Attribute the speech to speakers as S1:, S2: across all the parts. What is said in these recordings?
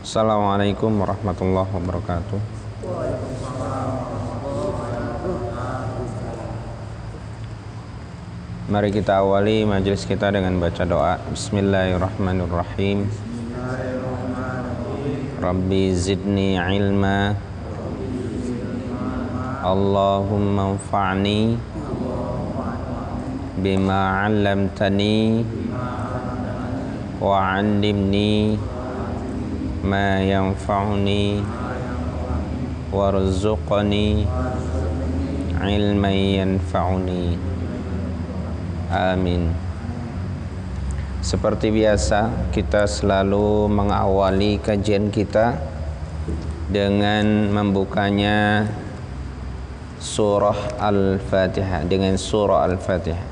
S1: Assalamualaikum warahmatullahi wabarakatuh. Mari kita awali majelis kita dengan baca doa. Bismillahirrahmanirrahim. Rabbi zidni ilma. Allahumma anfa'ni bima 'allamtani wa 'allimni ma yanfa'uni warzuqni ilman yanfa'uni. Amin. Seperti biasa, kita selalu mengawali kajian kita dengan membukanya surah Al-Fatihah, dengan surah Al-Fatihah.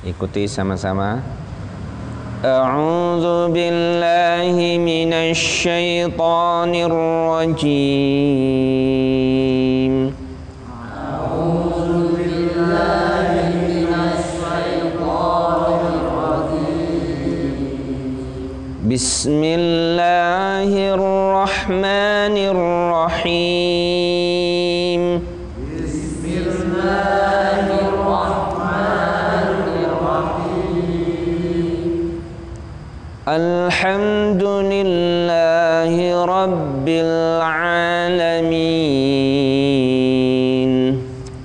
S1: Ikuti sama-sama. A'udzu billahi minasy syaithanir rajim. A'udzu billahi minasy syaithanir rajim. Bismillahirrahmanirrahim. Alhamdulillahi Rabbil Alamin.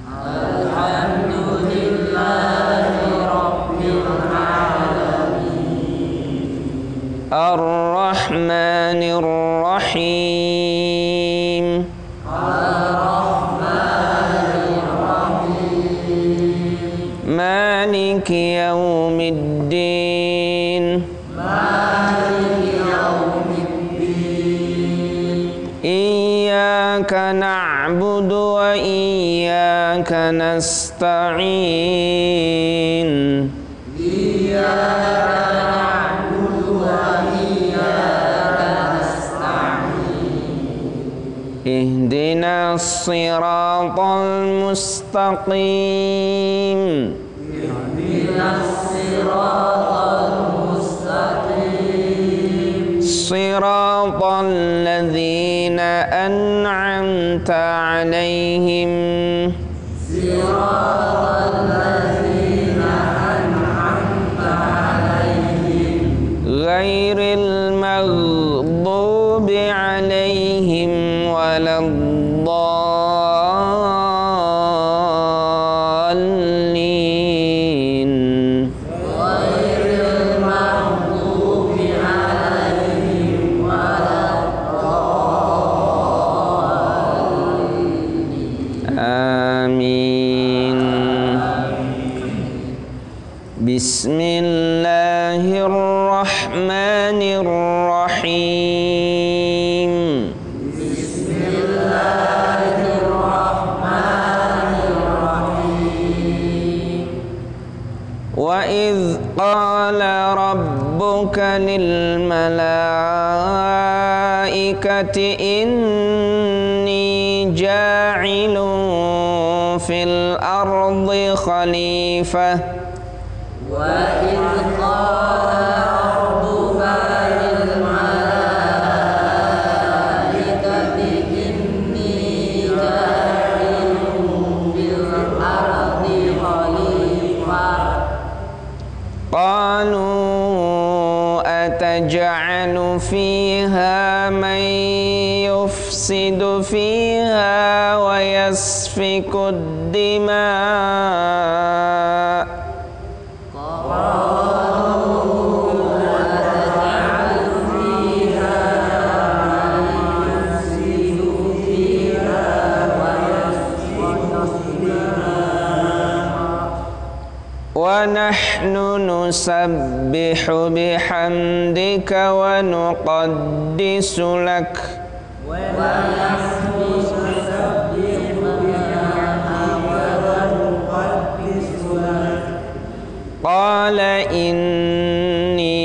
S1: Alhamdulillahi Rabbil Alamin. Ar-Rahmanir Rahim. Ar-Rahmanir Rahim. Maliki Yaumiddin. Iyyaka na'budu wa iyyaka nasta'in. Iyyaka na'budu wa iyyaka nasta'in. Ihdinas siratal mustaqim. Ihdinas siratal mustaqim. Siratal ladzina an'amta 'alaihim. Siratal ladzina an'amta 'alaihim. Ghairil maghdubi 'alaihim waladdallin. Ghairil maghdubi 'alaihim waladdallin. Amin. Bismillahirrahmanirrahim. Bismillahirrahmanirrahim. Wa idz qala rabbuka lil malaikati inni ja'ilun fil ardi khalifah. وَإِذْ قَالَ رَبُّكَ لِلْمَلَائِكَةِ إِنِّي جَاعِلٌ فِي الْأَرْضِ خَلِيفَةً قَالُوا أَتَجْعَلُ فِيهَا مَن يُفْسِدُ فِيهَا وَيَسْفِكُ الدِّمَاءَ وَنَحْنُ نُسَبِّحُ بِحَمْدِكَ وَنُقَدِّسُ لَكَ قَالَ إِنِّي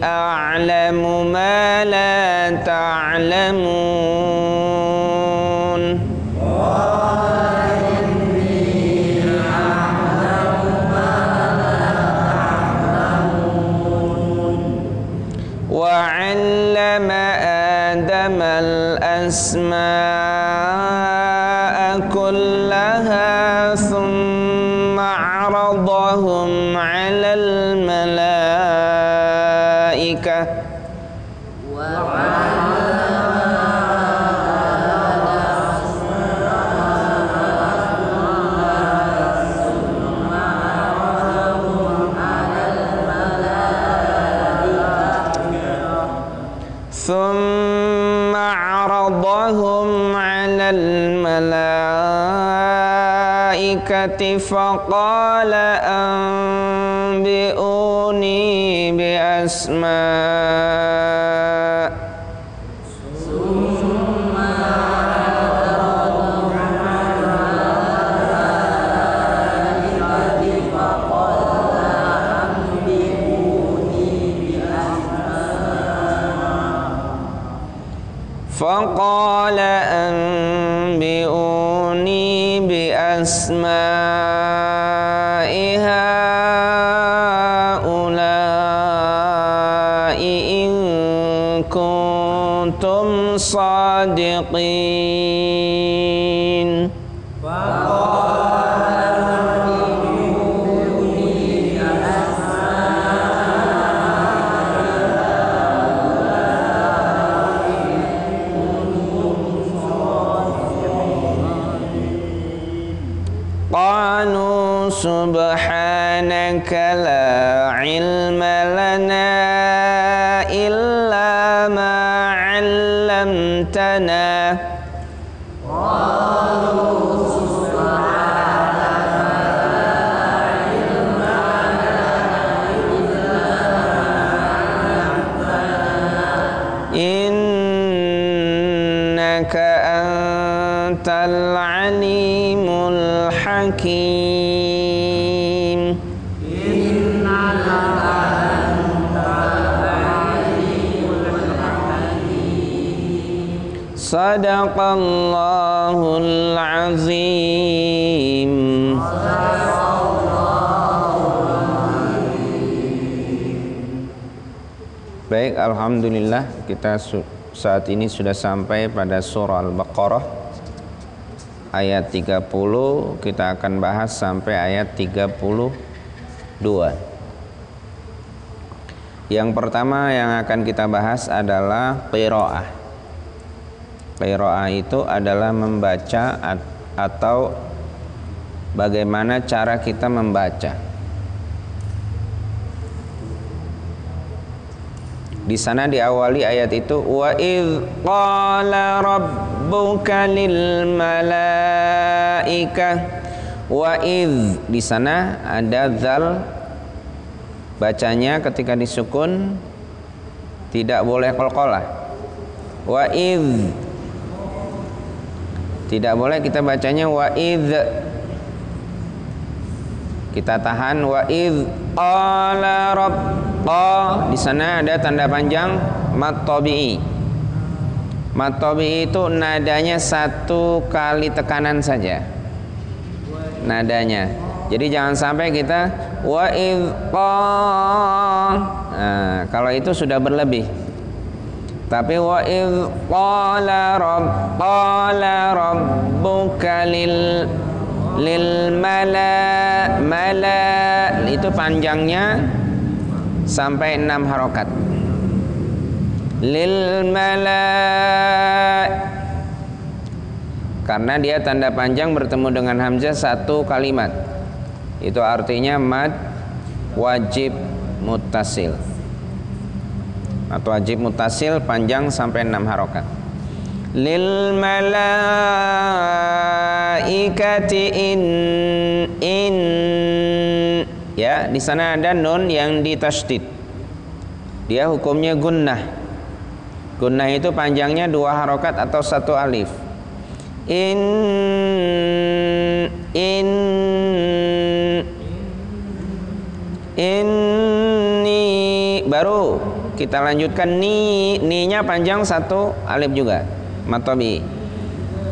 S1: أَعْلَمُ مَا لَا تَعْلَمُونَ. وعلم آدم الأسماء كلها ثم عرضهم على الملائكة ثم عرضهم على الملائكة فقال أنبئوني بأسماء فقال أنبئوني بأسماء هؤلاء إن كنتم صادقين قالوا سبحانك لا علم لنا إلا ما علمتنا إنك أنت العليم الحكيم صدق الله العظيم. Baik, alhamdulillah kita saat ini sudah sampai pada surah Al-Baqarah ayat 30. Kita akan bahas sampai ayat 32. Yang pertama yang akan kita bahas adalah qiraah. Qiraah itu adalah membaca atau bagaimana cara kita membaca. Di sana diawali ayat itu wa idz qala rabbuka lil malaikah. Wa idz, di sana ada dzal, bacanya ketika disukun tidak boleh qalqalah. Wa idz, tidak boleh kita bacanya wa idz, kita tahan. Wa idz qala rabb, di sana ada tanda panjang mad tabi'i. Mad tabi'i itu nadanya satu kali tekanan saja nadanya. Jadi jangan sampai kita wa idz nah, kalau itu sudah berlebih. Tapi wa idz qala rabbuka lil mala itu panjangnya sampai 6 harokat. Lil mala, karena dia tanda panjang bertemu dengan hamzah satu kalimat, itu artinya mad wajib muttasil atau wajib muttasil panjang sampai 6 harokat. Lil malaikati in ya, di sana ada nun yang ditasydid. Dia hukumnya gunnah. Gunnah itu panjangnya 2 harokat atau 1 alif. Inni, baru kita lanjutkan ni-nya panjang 1 alif juga, matobi.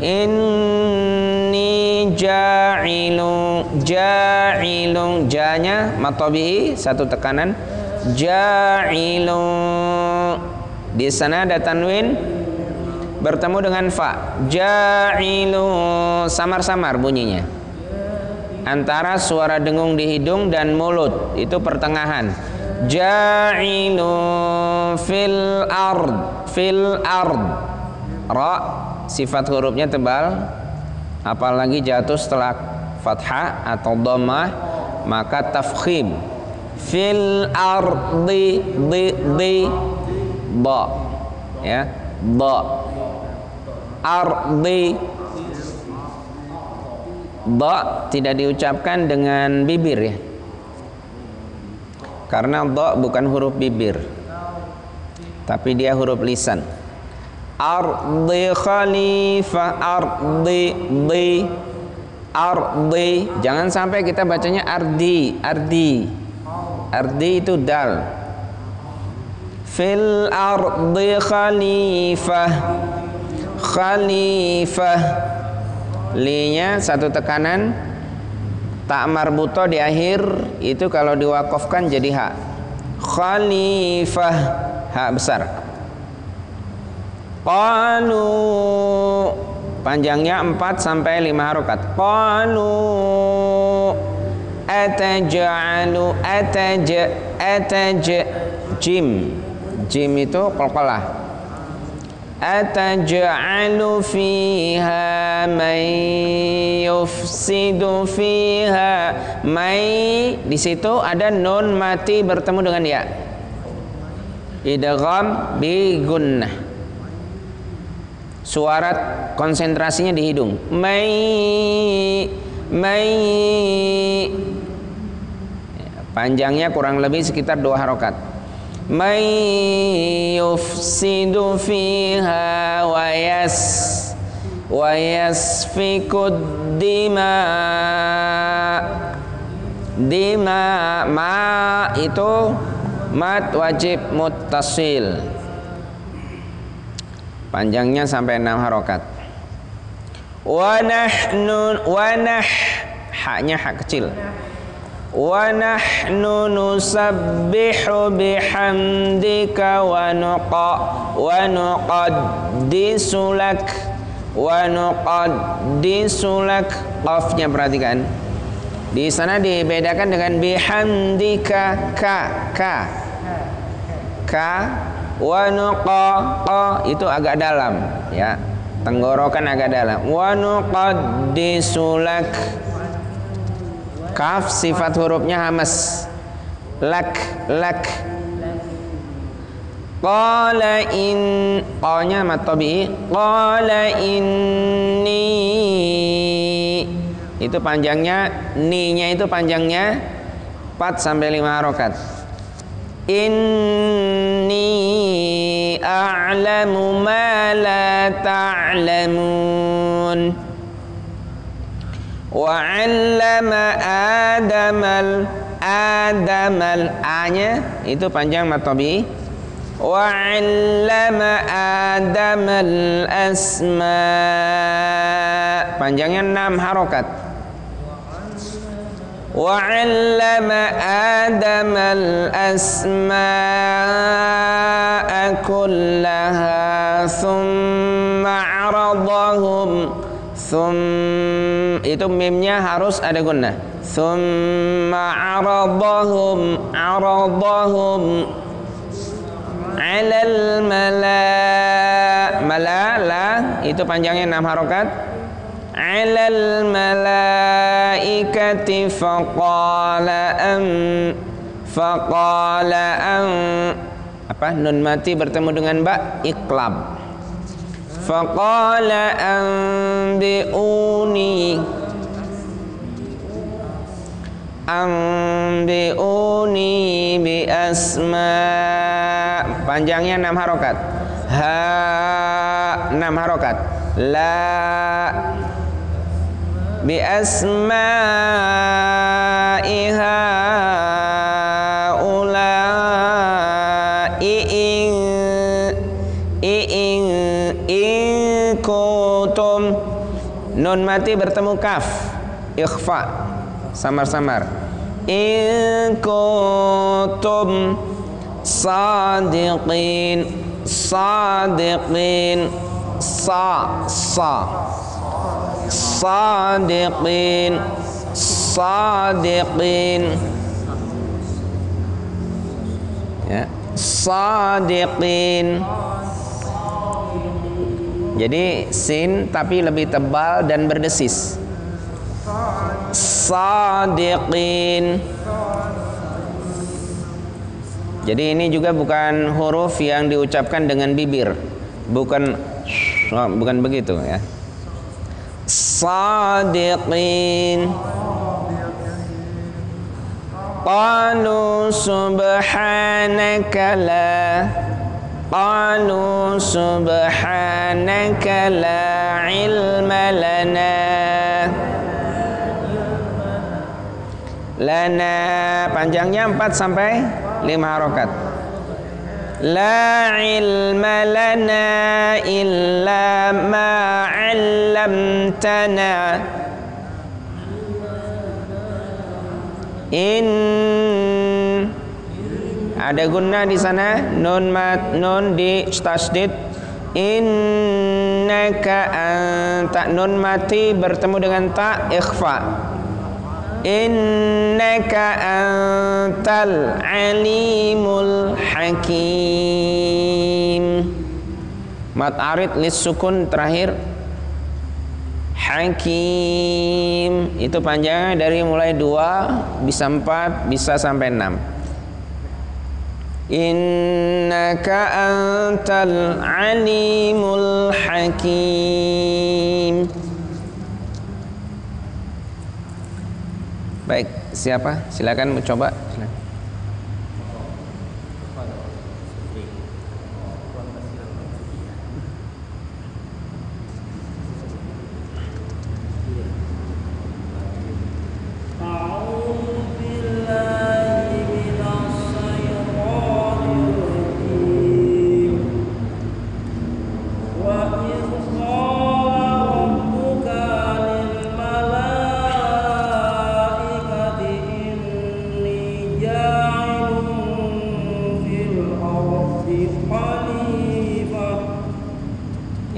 S1: Inni ja'ilun, ja-nya matobi 1 tekanan. Ja'ilun Di sana ada tanwin bertemu dengan fa. Ja'ilu, samar-samar bunyinya. Antara suara dengung di hidung dan mulut, itu pertengahan. Ja'ilu fil ard. Ra sifat hurufnya tebal, apalagi jatuh setelah fathah atau dhammah maka tafkhim. Fil ardi di ba, ya, ba. Ardi, ba tidak diucapkan dengan bibir, ya, karena ba bukan huruf bibir tapi dia huruf lisan. Ardi khalifah, ardi, jangan sampai kita bacanya ardi itu dal. Fil ardi khalifah, li-nya satu tekanan, tak marbuto di akhir, itu kalau diwakafkan jadi ha. Khalifah, ha besar. Qalu, panjangnya 4 sampai 5 harokat. Qalu ataj'alu, jim itu qalqalah. Ataj'alu fiha man yufsidu fiha. Mai di situ ada nun mati bertemu dengan ya. Idgham bi gunnah. Suara konsentrasinya di hidung. Mai. Panjangnya kurang lebih sekitar 2 harokat. May yufsidu fiha wa yasfikud dima. Ma itu mat wajib muttasil, panjangnya sampai 6 harokat. Wa haknya hak kecil. Wa nahnu nusabbihu bihamdika wa nuqaddisu lak. Qafnya perhatikan. Di sana dibedakan dengan bihamdika, ka wa nuqa itu agak dalam, ya. Tenggorokan agak dalam. Wa nuqaddisu lak. Kaf sifat hurufnya hamas. Lak. Qala qa-nya mat tabi'i. Qala inni, itu panjangnya, ni-nya itu panjangnya 4 sampai 5 harokat. Inni a'lamu ma la ta'lamun. Wa 'allama Adamal, A-nya itu panjang mat tabi'i. Wa 'allama Adamal asma, panjangnya 6 harokat. Wa 'allama Adamal asma'a kullaha thumma 'aradahum. Itu mimnya harus ada gunnah. Thumma 'aradahum 'alal mala, itu panjangnya 6 harokat. 'Alal malaikati faqala apa, nun mati bertemu dengan ba, iqlab. Faqala anbi'uni bi asma, panjangnya 6 harokat. Ha 6 harokat. La bi asma'iha kuntum. Nun mati bertemu kaf, ikhfa, samar-samar. In kuntum sadiqin. sadiqin, sadiqin, sadiqin, ya, sadiqin. Jadi sin tapi lebih tebal dan berdesis. Sadiqin. Jadi ini juga bukan huruf yang diucapkan dengan bibir. Bukan begitu ya. Sadiqin. Qalu subhanaka la, qalu subhanaka la ilma lana. Lana panjangnya 4 sampai 5 harokat. La ilma lana illa ma 'allamtana. Ada gunnah di sana, nun di tasdid. Innaka anta, nun mati bertemu dengan ta ikhfa. Innaka antal alimul hakim. Mat arid lis sukun terakhir. Hakim itu panjangnya dari mulai 2 bisa 4 bisa sampai 6. Innaka antal alimul hakim. Baik, siapa? Silakan mencoba. Silakan.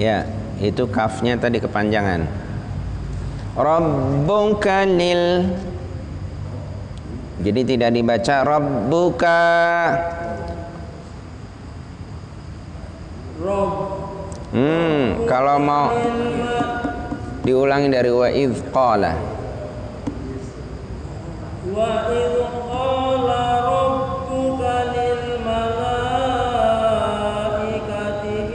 S1: Ya, itu kafnya tadi kepanjangan. Rabbuka lil. Jadi tidak dibaca rabbuka. Kalau mau diulangi dari wa idz qala. Wa idz qala rabbuka lil malaikati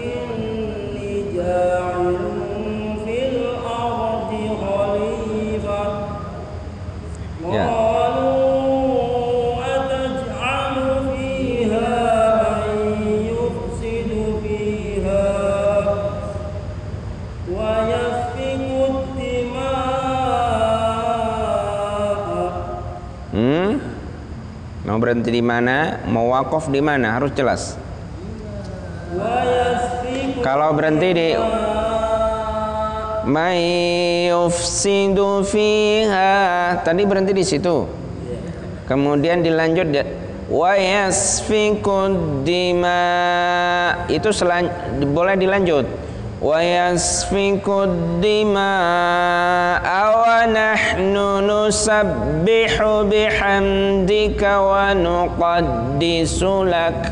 S1: inni ja'ilun fil ardi khalifah. Ya. Mau berhenti di mana, mau wakaf di mana, harus jelas. Kalau berhenti di may yufsidu fiha, tadi berhenti di situ. Kemudian dilanjut wa yasfikud dima, itu boleh dilanjut. Wa yasfikud dima wa nahnu nusabbihu bihamdika wa nuqaddisu lak.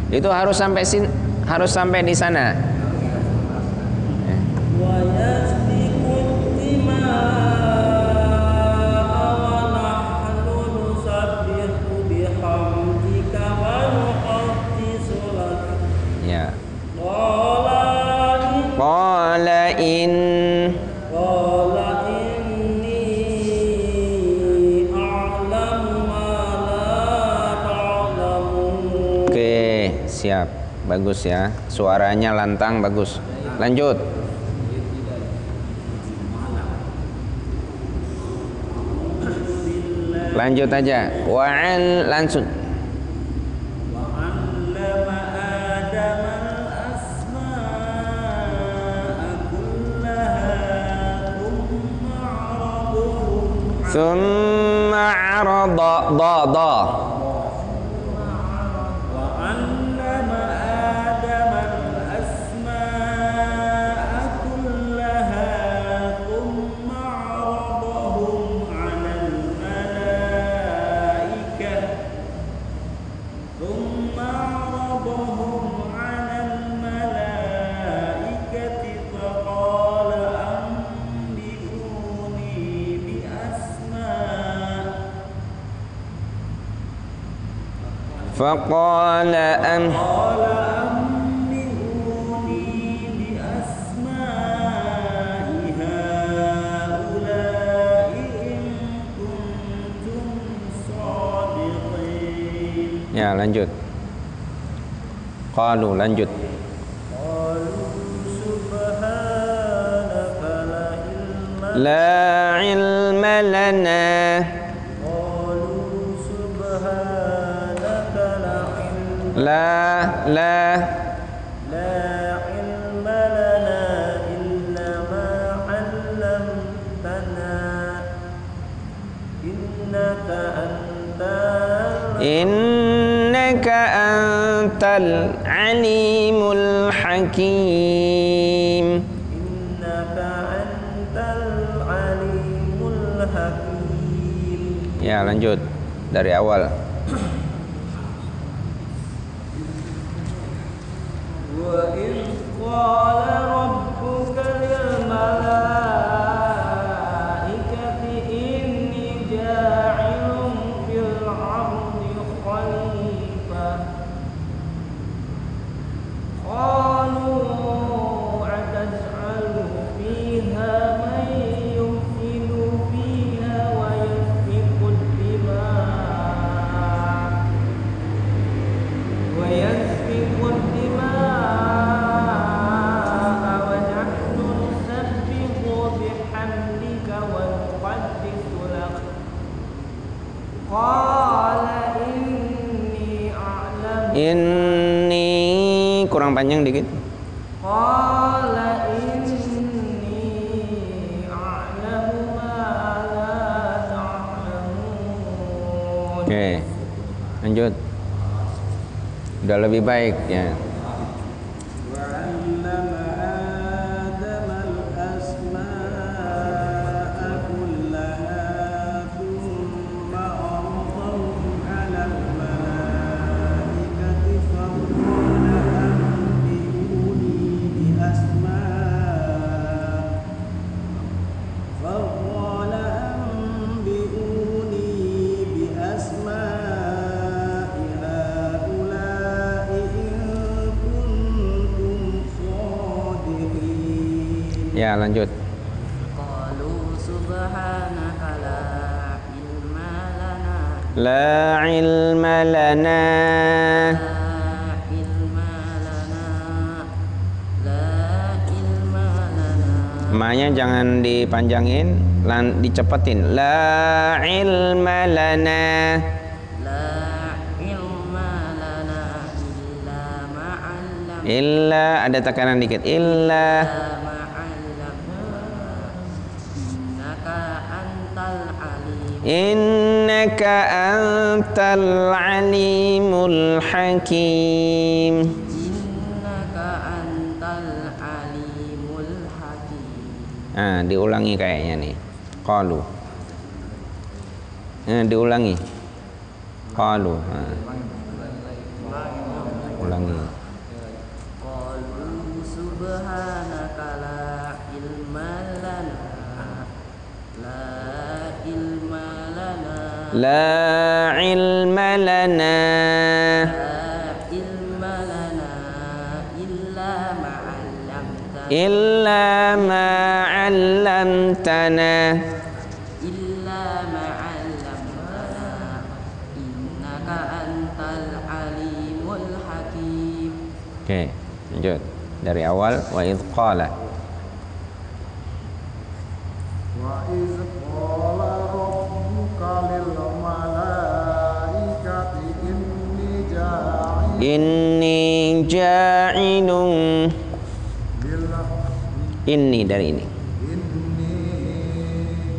S1: Itu harus sampai di sana. Wa yasfikud dima wa nahnu nusabbihu bihamdika wa nuqaddisu lak. Ya. Qala inni a'lamu ma la ta'lamun. Oke, siap. Bagus ya. Suaranya lantang, bagus. Lanjut. Lanjut aja. Langsung. Thumma 'arada da. Wa 'allama Adama
S2: ثم عرضهم على الملائكة فقال أنبئوني بأسماء
S1: فقال
S2: أنبئوني بأسماء هؤلاء إن كنتم صادقين.
S1: Ya, lanjut. Qalu, lanjut.
S2: قالوا سبحانك
S1: La ilma lana.
S2: قالوا سبحانك
S1: La
S2: لا علم لنا إلا ما علمتنا
S1: innaka antal alimul hakim.
S2: innaka antal alimul hakim.
S1: Ya, lanjut dari awal.
S2: Wa idh qala rabbuka lil malaikati inni ja'ilun fil ardi khalifah qalu ataj'alu fiha man yufsidu fiha wa yasfiku
S1: Inni kurang panjang dikit.
S2: Qala inni a'lamu ma la ta'lamun.
S1: Oke, lanjut. Udah lebih baik ya. Ya, lanjut.
S2: Qalu subhanaka la ilma lana
S1: La ilma lana.
S2: la ilma lana la ilma lana.
S1: Ma-nya jangan dipanjangin, dicepetin. La ilma lana.
S2: La ilma lana illa ma 'allamtana.
S1: Illa ada tekanan dikit. Illa innaka antal alimul hakim.
S2: Innaka antal alimul hakim.
S1: Nah, diulangi kayaknya nih. Qalu. Diulangi. Qalu. Ulangi.
S2: Qalu subhanaka la ilma lana la ilma lana
S1: La ilma lana
S2: la ilma lana illa ma 'allamtana
S1: illa ma 'allamtana.
S2: illa ma 'allamtana innaka antal alimul hakim.
S1: Oke, lanjut dari awal. Wa idh qala.
S3: Wa iz qala rabbuka lil malaikati
S1: Inni ja'ilun. Inni dari ini.
S3: inni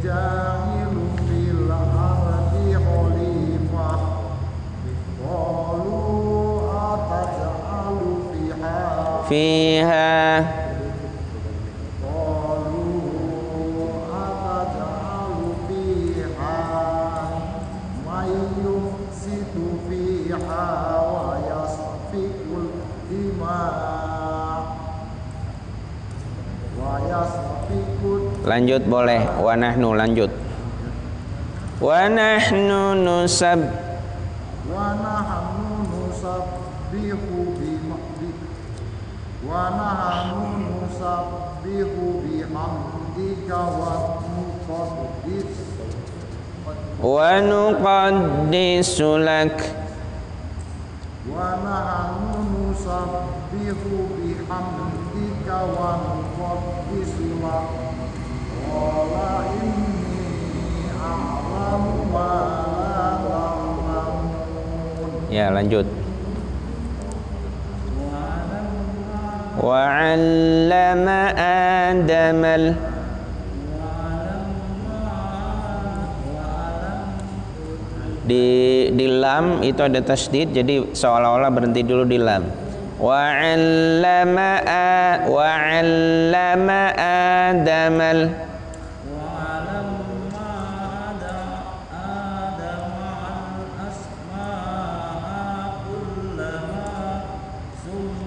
S3: ja'ilun fil ardi khalifah qalu ataj'alu
S1: Fiha.
S3: fiha may yufsidu fiha wa
S1: Lanjut boleh. Wa nahnu lanjut. Wa nahnu nusab.
S3: Wa nahnu nusabbihu wa nahnu nusabbihu bihamdika wa
S1: nuqaddisu lak.
S3: Wa nahnu nusabbihu bihamdika wa nuqaddisu lak. Qala inni a'lamu ma la ta'lamun.
S1: Ya, lanjut. Wa 'allama Adamal. Di lam itu ada tasydid, jadi seolah-olah berhenti dulu di lam. Wa 'allama Adamal.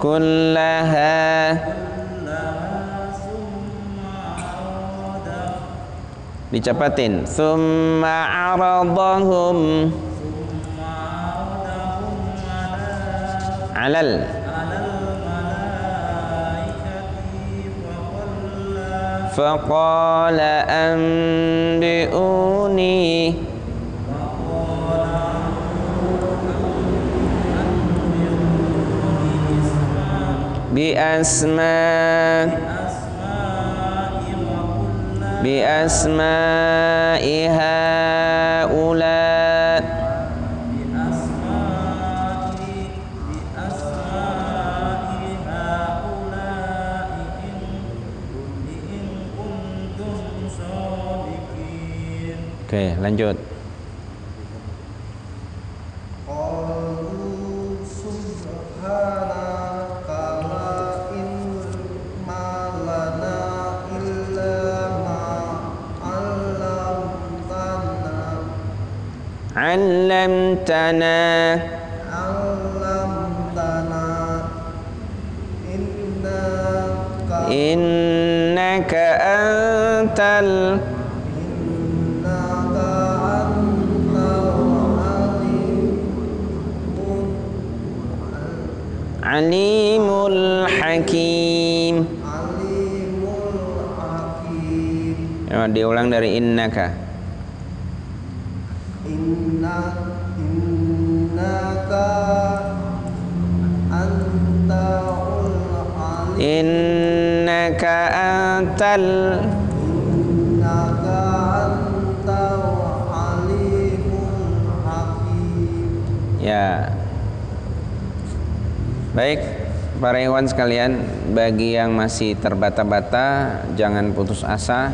S1: Kullaha. Dicepatin. Thumma aradahum alal faqala anbi'uni bi asma'i haula. Oke, lanjut. Allamtana innaka antal alimul hakim. Ya, diulang dari innaka. Innaka antal alimul hakim. Ya. Baik, para ikhwan sekalian, bagi yang masih terbata-bata jangan putus asa.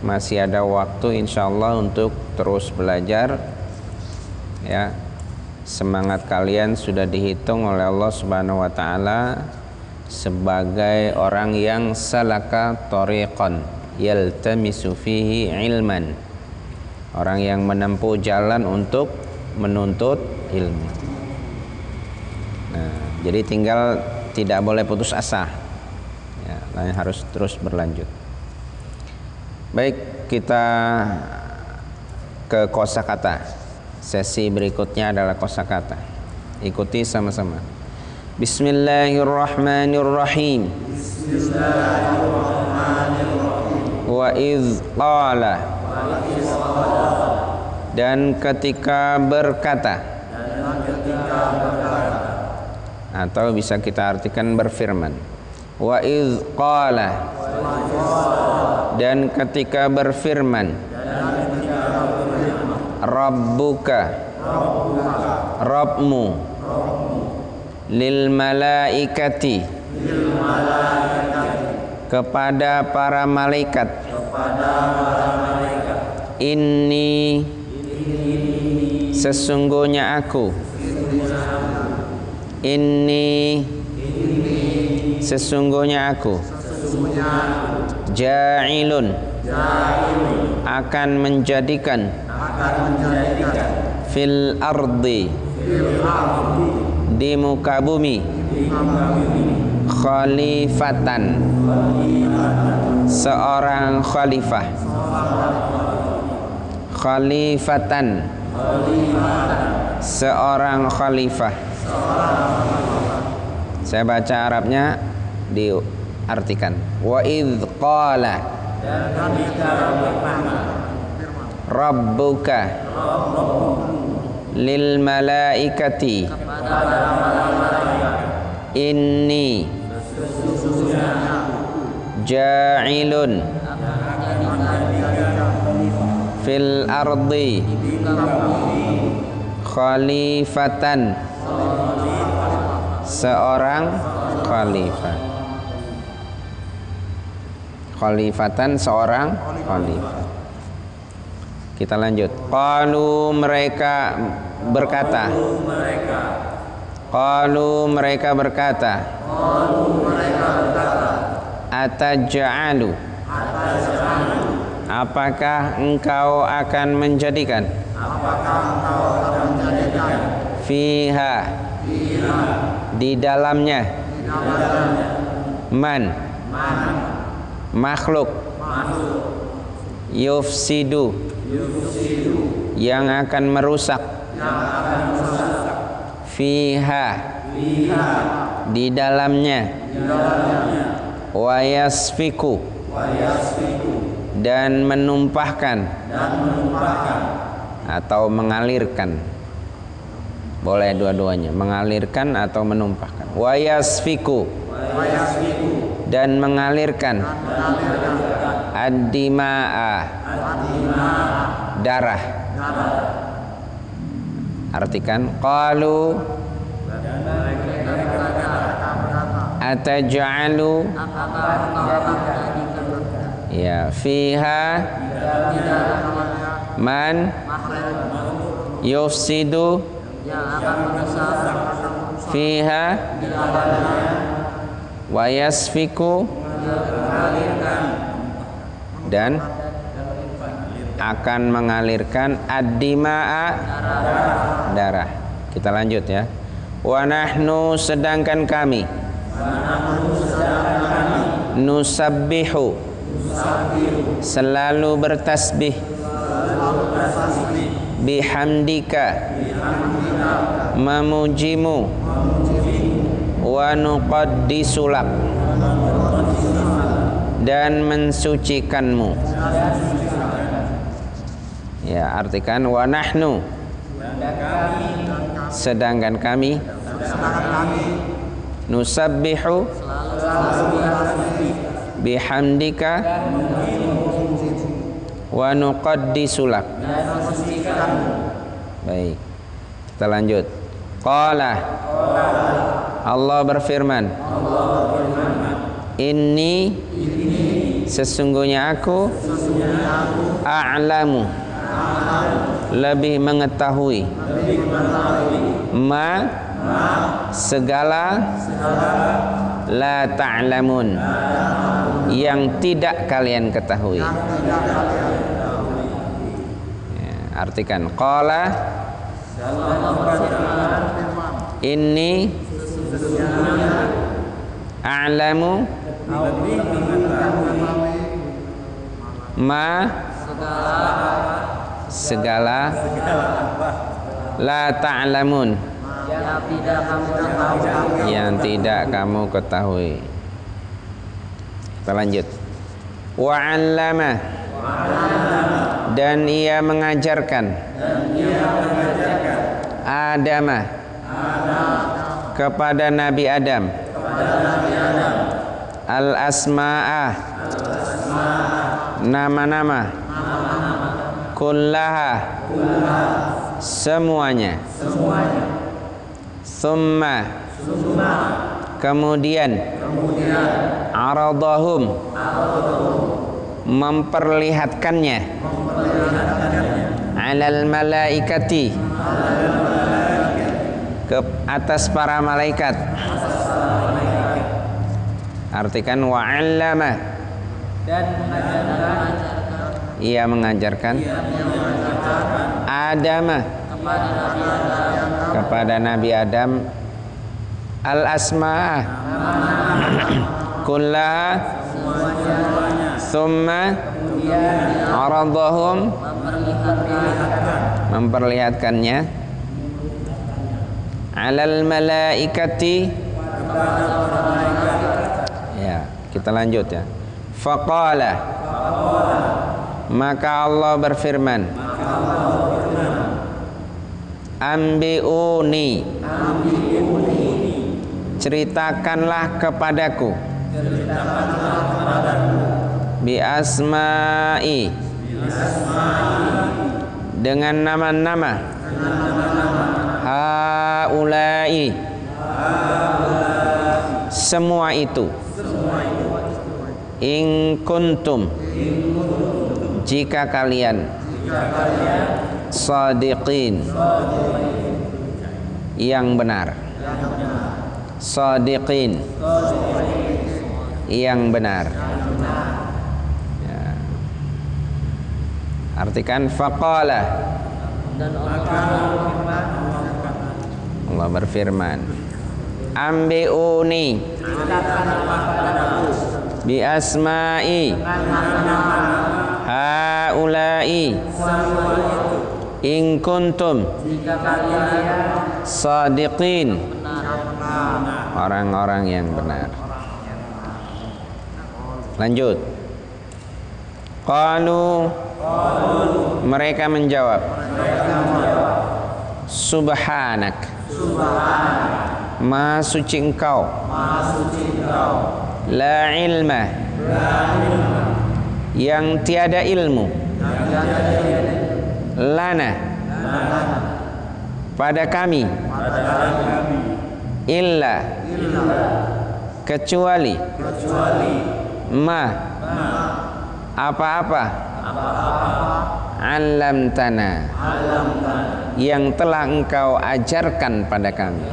S1: Masih ada waktu insyaallah untuk terus belajar. Ya. Semangat kalian sudah dihitung oleh Allah Subhanahu wa taala sebagai orang yang salaka tariqan yaltamisu fihi ilman. Orang yang menempuh jalan untuk menuntut ilmu. Nah, jadi tinggal tidak boleh putus asa. Ya, harus terus berlanjut. Baik, kita ke kosakata. Sesi berikutnya adalah kosakata. Ikuti sama-sama. Bismillahirrahmanirrahim. Bismillahirrahmanirrahim. Wa idz qala. Dan ketika berkata. Atau bisa kita artikan berfirman. Wa idz qala. Dan ketika berfirman. Rabbuka, Rabbmu, lil malaikati, kepada para malaikat, inni, sesungguhnya aku, inni, sesungguhnya aku, ja'ilun, akan menjadikan, fil ardi, di muka bumi, Khalifatan, seorang khalifah. Khalifatan, seorang khalifah. Saya baca Arabnya, diartikan. Wa idz qala, Rabbuka lil malaikati inni ja'ilun fil ardi khalifatan, seorang khalifah. Khalifatan, seorang khalifah. Kita lanjut. Qalu, mereka berkata. Qalu, mereka berkata. Ataj'alu, apakah engkau akan menjadikan? Fiha, di dalamnya. Man, makhluk. Yufsidu, yang akan merusak. Fiha, di dalamnya. Wa yasfiku, dan menumpahkan atau mengalirkan. Boleh dua-duanya, mengalirkan atau menumpahkan. Wa yasfiku, dan mengalirkan. Ad-dima'a, darah. Artikan. Qalu, ataj'alu, ya, fiha man yufsidu fiha wa yasfiku, dan akan mengalirkan ad-dima'a, darah. Kita lanjut ya. Wa nahnu, sedangkan kami. Nusabbihu, selalu bertasbih. Bihamdika, memujimu. Wa nuqaddisulak, dan mensucikanmu. Ya, artikan wa nahnu, sedangkan kami. Nusabbihu bihamdika wa nuqaddisulak. Baik, kita lanjut. Qala, Allah berfirman. Inni, sesungguhnya aku. A'lamu, lebih mengetahui. Ma, segala. La ta'lamun, yang tidak kalian ketahui. Ya, artikan. Qala, inni a'lamu ma, segala. La ta'lamun, yang tidak kamu ketahui. Kita lanjut. Wa 'allama, dan ia mengajarkan. Adama, kepada Nabi Adam. Al-asma'ah, nama-nama. Kullaha, semuanya. Summa, kemudian. Aradahum, memperlihatkannya. Alal malaikati, ke atas para malaikat. Artikan wa 'allama, dan ia mengajarkan. Adama, kepada Nabi Adam. al asma kullaha thumma aradahum memperlihatkannya alal malaikati. Ya, kita lanjut ya. Faqala, maka Allah berfirman, ambiuni, ceritakanlah kepadaku, bi asma'i, dengan nama-nama, haulai, semua itu, in kuntum, jika kalian, shadiqin, yang benar, shadiqin, yang benar. Ya. Artikan faqala, Allah berfirman, ambiuni, bi asma'i, haulai, in kuntum, shadiqin, orang-orang yang benar. Lanjut. Qalu, mereka menjawab, subhanak, Maha suci engkau, la ilma, yang tiada ilmu, lana, pada kami, illa, kecuali, ma, apa-apa, alamtana, yang telah engkau ajarkan pada kami,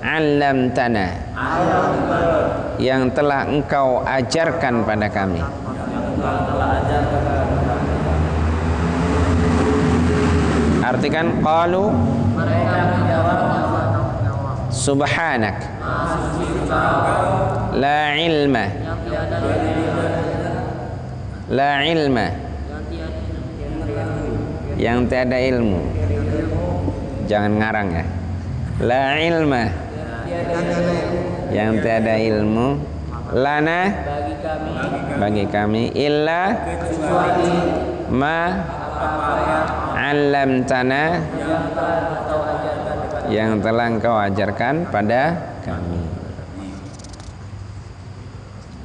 S1: alamtana, yang telah engkau ajarkan pada kami. Artikan qalu, subhanak, la ilma, la ilma, yang tiada ilmu. Jangan ngarang ya. La ilma, yang tiada ilmu, lana, bagi kami, illa, ma, alamtana, yang telah engkau ajarkan pada kami.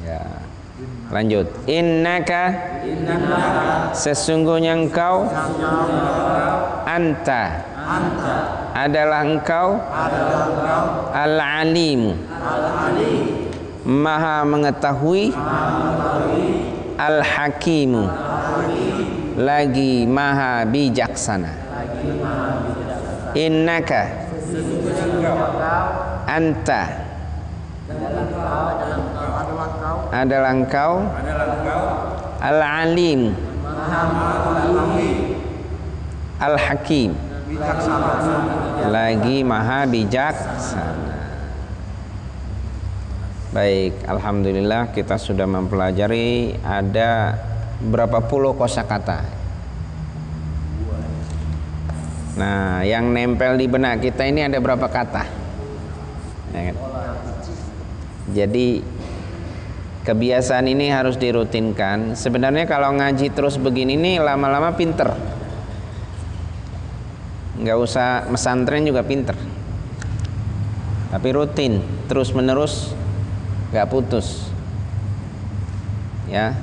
S1: Ya. Lanjut. Innaka, sesungguhnya engkau, anta, adalah engkau, al-alimu, maha mengetahui, al-hakimu, lagi maha bijaksana. Innaka, anta, adalah engkau, al-alim, al-hakim, lagi maha bijaksana. Baik, alhamdulillah kita sudah mempelajari ada berapa puluh kosakata. Nah, yang nempel di benak kita ini ada berapa kata? Ya kan? Jadi kebiasaan ini harus dirutinkan. Sebenarnya kalau ngaji terus begini nih lama-lama pinter. Nggak usah mesantren juga pinter. Tapi rutin, terus menerus, nggak putus. Ya,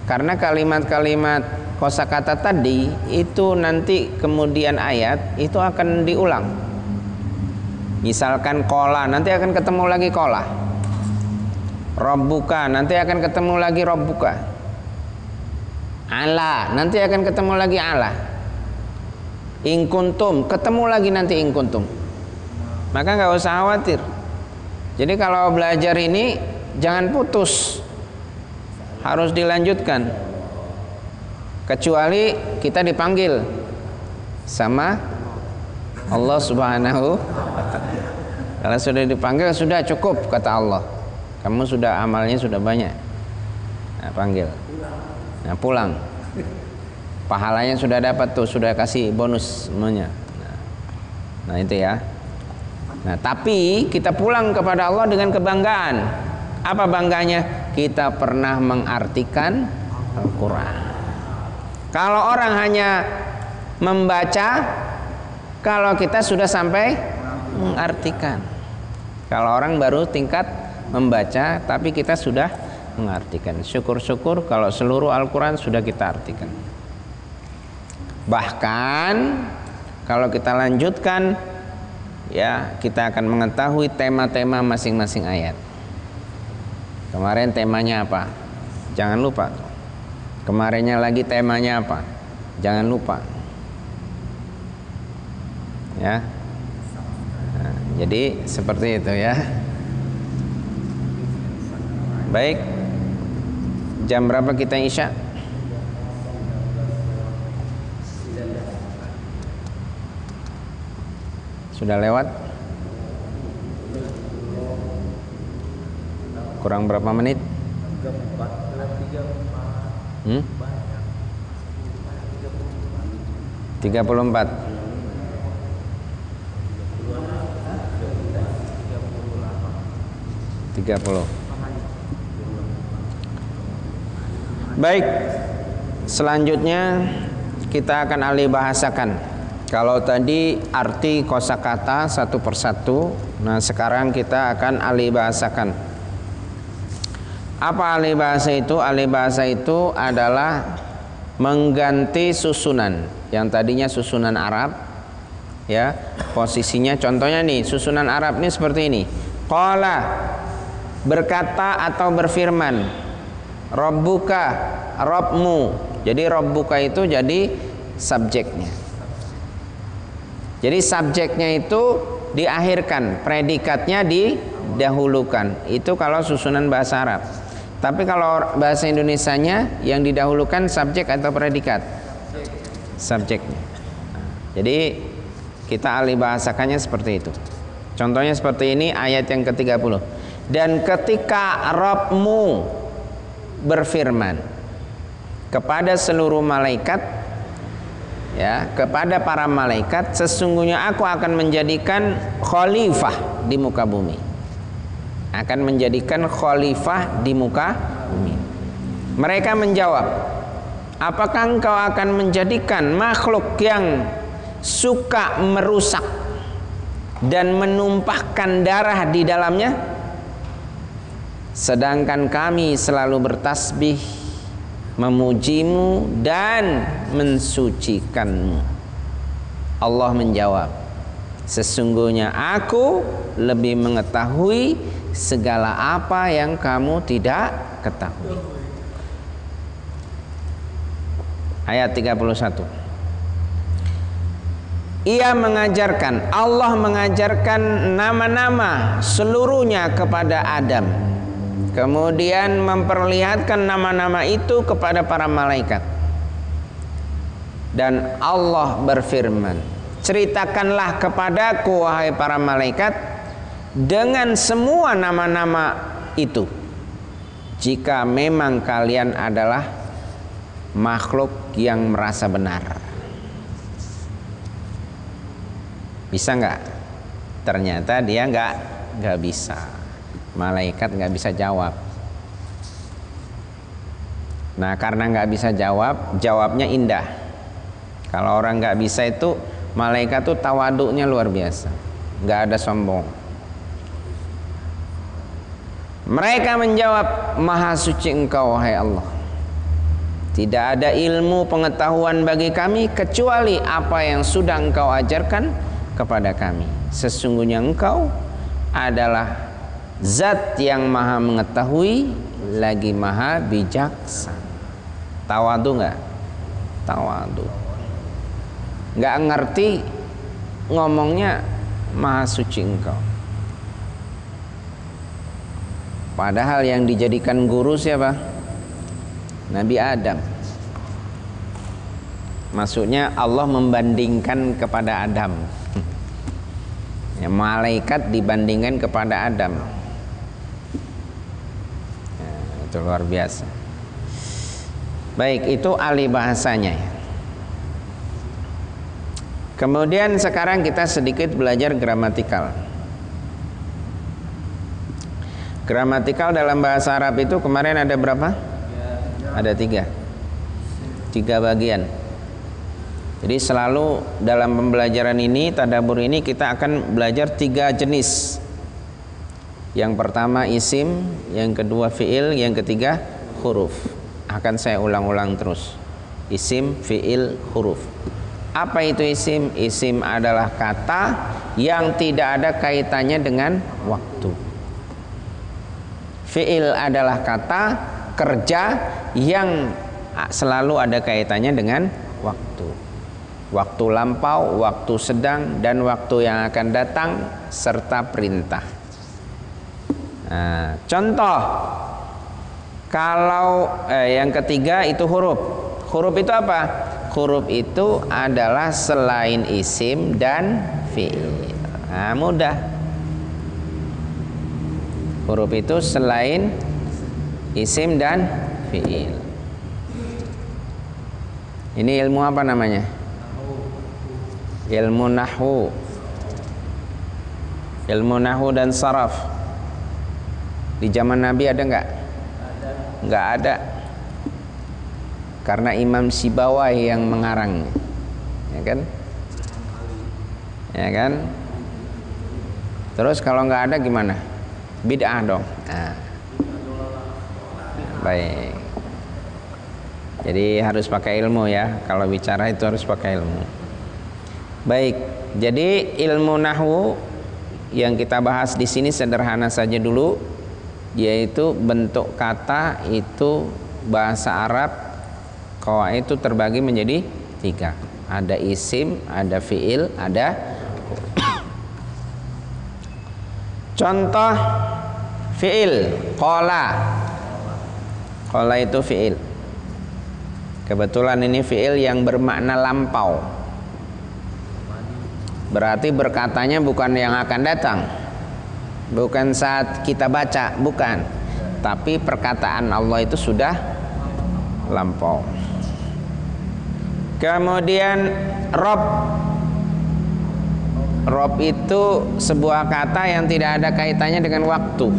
S1: karena kalimat-kalimat kosakata tadi itu nanti kemudian ayat itu akan diulang. Misalkan kola, nanti akan ketemu lagi kola. Rabbuka, nanti akan ketemu lagi rabbuka. Ala, nanti akan ketemu lagi ala. In kuntum, ketemu lagi nanti in kuntum. Maka nggak usah khawatir. Jadi kalau belajar ini jangan putus, harus dilanjutkan. Kecuali kita dipanggil sama Allah Subhanahu wa ta'ala. Kalau sudah dipanggil sudah cukup kata Allah. Kamu sudah amalnya sudah banyak. Nah, panggil. Nah, pulang. Pahalanya sudah dapat tuh, sudah kasih bonus semuanya. Nah, itu ya. Nah, tapi kita pulang kepada Allah dengan kebanggaan. Apa bangganya? Kita pernah mengartikan Al-Quran. Kalau orang hanya membaca, kalau kita sudah sampai mengartikan. Kalau orang baru tingkat membaca, tapi kita sudah mengartikan. Syukur-syukur kalau seluruh Al-Quran sudah kita artikan. Bahkan kalau kita lanjutkan, ya, kita akan mengetahui tema-tema masing-masing ayat. Kemarin temanya apa? Jangan lupa. Kemarinnya lagi temanya apa? Jangan lupa. Ya. Nah, jadi seperti itu ya. Baik. Jam berapa kita Isya? Sudah lewat? Kurang berapa menit? 34. Baik, selanjutnya kita akan alih bahasakan. Kalau tadi arti kosakata satu persatu, nah sekarang kita akan alih bahasakan. Apa alih bahasa itu? Alih bahasa itu adalah mengganti susunan. Yang tadinya susunan Arab, ya, posisinya contohnya nih, susunan Arab ini seperti ini. Qala, berkata atau berfirman. Rabbuka, Rabbmu. Jadi Rabbuka itu jadi subjeknya. Jadi subjeknya itu diakhirkan, predikatnya didahulukan. Itu kalau susunan bahasa Arab. Tapi kalau bahasa Indonesianya yang didahulukan subjek atau predikat? Subjeknya. Jadi kita alih bahasakannya seperti itu. Contohnya seperti ini ayat yang ke-30. Dan ketika Rabbmu berfirman kepada seluruh malaikat, ya, kepada para malaikat, sesungguhnya aku akan menjadikan khalifah di muka bumi. Akan menjadikan khalifah di muka bumi. Mereka menjawab, apakah engkau akan menjadikan makhluk yang suka merusak dan menumpahkan darah di dalamnya? Sedangkan kami selalu bertasbih, memujimu dan mensucikanmu. Allah menjawab, sesungguhnya aku lebih mengetahui segala apa yang kamu tidak ketahui. Ayat 31. Ia mengajarkan, Allah mengajarkan nama-nama seluruhnya kepada Adam. Kemudian memperlihatkan nama-nama itu kepada para malaikat. Dan Allah berfirman, ceritakanlah kepadaku wahai para malaikat dengan semua nama-nama itu, jika memang kalian adalah makhluk yang merasa benar. Bisa nggak? Ternyata dia nggak bisa. Malaikat nggak bisa jawab. Nah, karena nggak bisa jawab, jawabnya indah. Kalau orang nggak bisa itu, malaikat tuh tawaduknya luar biasa, nggak ada sombong. Mereka menjawab, Maha suci Engkau wahai Allah. Tidak ada ilmu pengetahuan bagi kami kecuali apa yang sudah Engkau ajarkan kepada kami. Sesungguhnya Engkau adalah Zat yang maha mengetahui lagi maha bijaksana. Tawadu nggak? Tawadu. Nggak ngerti ngomongnya maha suci Engkau. Padahal yang dijadikan guru siapa? Nabi Adam. Maksudnya Allah membandingkan kepada Adam. Ya, malaikat dibandingkan kepada Adam. Ya, itu luar biasa. Baik, itu ahli bahasanya. Kemudian sekarang kita sedikit belajar gramatikal. Gramatikal dalam bahasa Arab itu kemarin ada berapa? Ada 3 bagian. Jadi selalu dalam pembelajaran ini, tadabbur ini, kita akan belajar 3 jenis. Yang pertama isim, yang kedua fiil, yang ketiga huruf. Akan saya ulang-ulang terus. Isim, fiil, huruf. Apa itu isim? Isim adalah kata yang tidak ada kaitannya dengan waktu. Fiil adalah kata kerja yang selalu ada kaitannya dengan waktu. Waktu lampau, waktu sedang, dan waktu yang akan datang, serta perintah. Nah, contoh, kalau yang ketiga itu huruf. Huruf itu apa? Huruf itu adalah selain isim dan fiil. Nah, mudah. Huruf itu selain isim dan fiil. Ini ilmu apa namanya? Ilmu nahwu. Ilmu nahwu dan saraf. Di zaman Nabi ada nggak? Nggak ada. Karena Imam Sibawai yang mengarang, ya kan? Ya kan? Terus kalau nggak ada gimana? Bid'ah dong. Nah. Baik. Jadi harus pakai ilmu ya. Kalau bicara itu harus pakai ilmu. Baik. Jadi ilmu nahwu yang kita bahas di sini sederhana saja dulu, yaitu bentuk kata itu bahasa Arab. Qawaid itu terbagi menjadi 3. Ada isim, ada fiil, ada contoh fiil. Qala. Qala itu fiil. Kebetulan ini fiil yang bermakna lampau. Berarti berkatanya bukan yang akan datang, bukan saat kita baca, bukan. Tapi perkataan Allah itu sudah lampau. Kemudian Rob. Rob itu sebuah kata yang tidak ada kaitannya dengan waktu.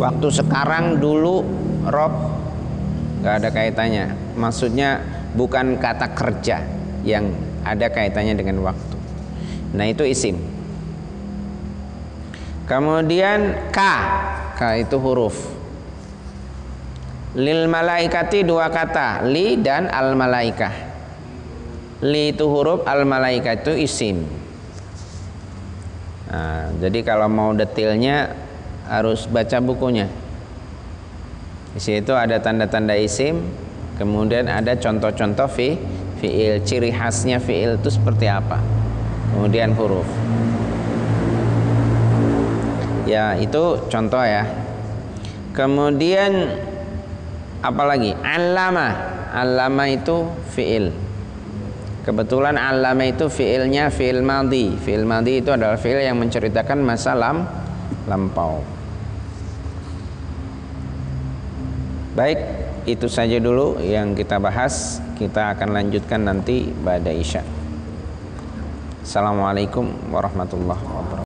S1: Waktu sekarang, dulu, Rob nggak ada kaitannya. Maksudnya bukan kata kerja yang ada kaitannya dengan waktu. Nah, itu isim. Kemudian K itu huruf. Lil malaikati 2 kata, li dan al malaikah. Li itu huruf, al malaikah itu isim. Nah, jadi kalau mau detailnya harus baca bukunya. Di situ ada tanda-tanda isim, kemudian ada contoh-contoh fiil, ciri khasnya fiil itu seperti apa. Kemudian huruf. Ya, itu contoh ya. Kemudian apalagi? Allama. Allama itu fiil. Kebetulan allama itu fiilnya fiil madhi. Fiil madhi itu adalah fiil yang menceritakan masa lampau. Baik, itu saja dulu yang kita bahas. Kita akan lanjutkan nanti ba'da isya. Assalamualaikum warahmatullahi wabarakatuh.